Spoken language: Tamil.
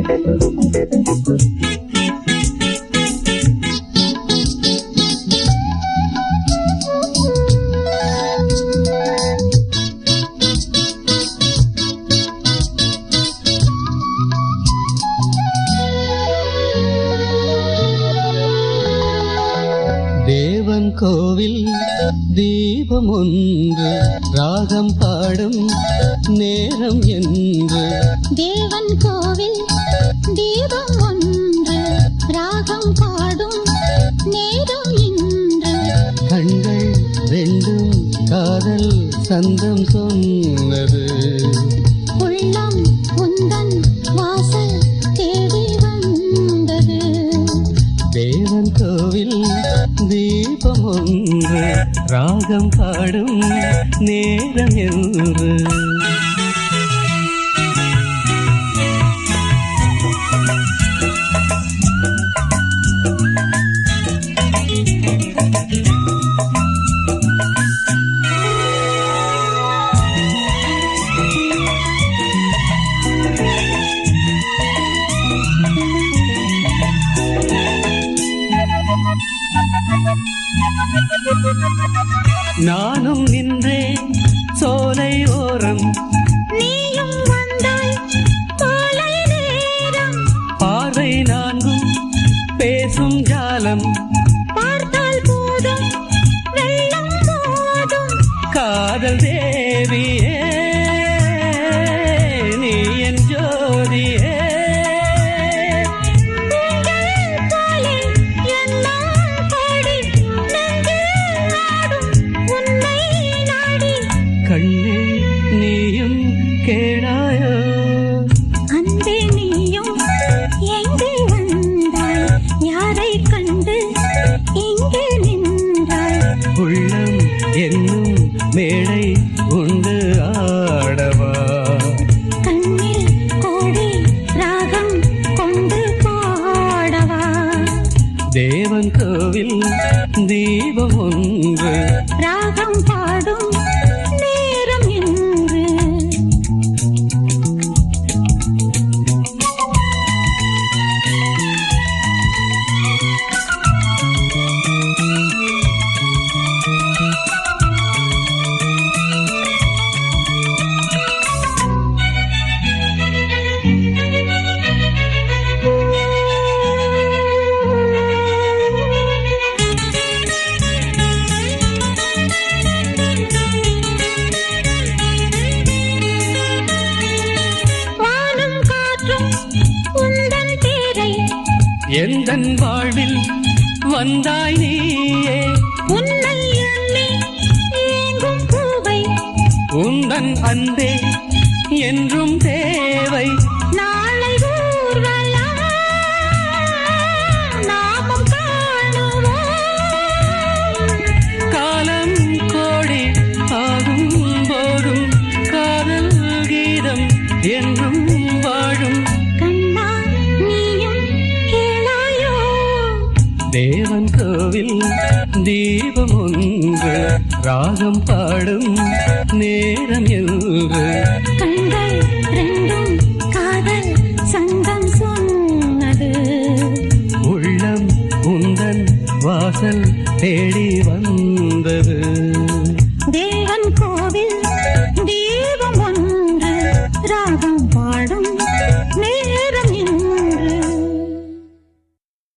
தேவன் கோவில் தீபம் ஒன்று ராகம் பாடும் நேரம் என்று. தேவன் கோவில் தீபம் ஒன்று ராகம் பாடும் நேரம் என்று. கண்கள் ரெண்டும் காதல் சந்தம் சொன்னது. உள்ளம் உந்தன் வாசல் தேடி வந்தது. தேவன் கோவில் தீபம் ஒன்று ராகம் பாடும் நேரம் என்று. நானும் நின்றேன் சோலை ஓரம், நீயும் வந்தாய் மாலை நேரம். பார்வை நான்கும் பேசும் ஜாலம், பார்த்தால் போதும் வெள்ளம் போதும். காதல் தேவியே நீ என் ஜோதியே. கண்ணே நீயும் கேளாயோ, அன்பே நீயும் எங்கே வந்தாய், யாரை கண்டு எங்கே நின்றாய். உள்ளம் என்னும் மேடை உண்டு ஆடவா, கண்ணில் கோடி ராகம் கொண்டு பாடவா. தேவன் கோவில் தீபம் ஒன்று ராகம் பாடும் நேரம் என்று. எந்தன் வாழ்வில் வந்தாய் நீயே, உன்னை எண்ணி ஏங்கும் பூவை, உந்தன் அன்பே என்றும் தேவை. நாளை ஊர்வலம் நாமும் காணுவோம். காலம் கோடி ஆகும் போதும் காதல் கீதம் என்றும் வாழும். தேவன் கோவில் தீபம் ஒன்று ராகம் பாடும் நேரம் என்று. கண்கள் ரெண்டும் காதல் சங்கம் சொன்னது. உள்ளம் உந்தன் வாசல் தேடி வந்தது. தேவன் கோவில் தீபம் ஒன்று ராகம்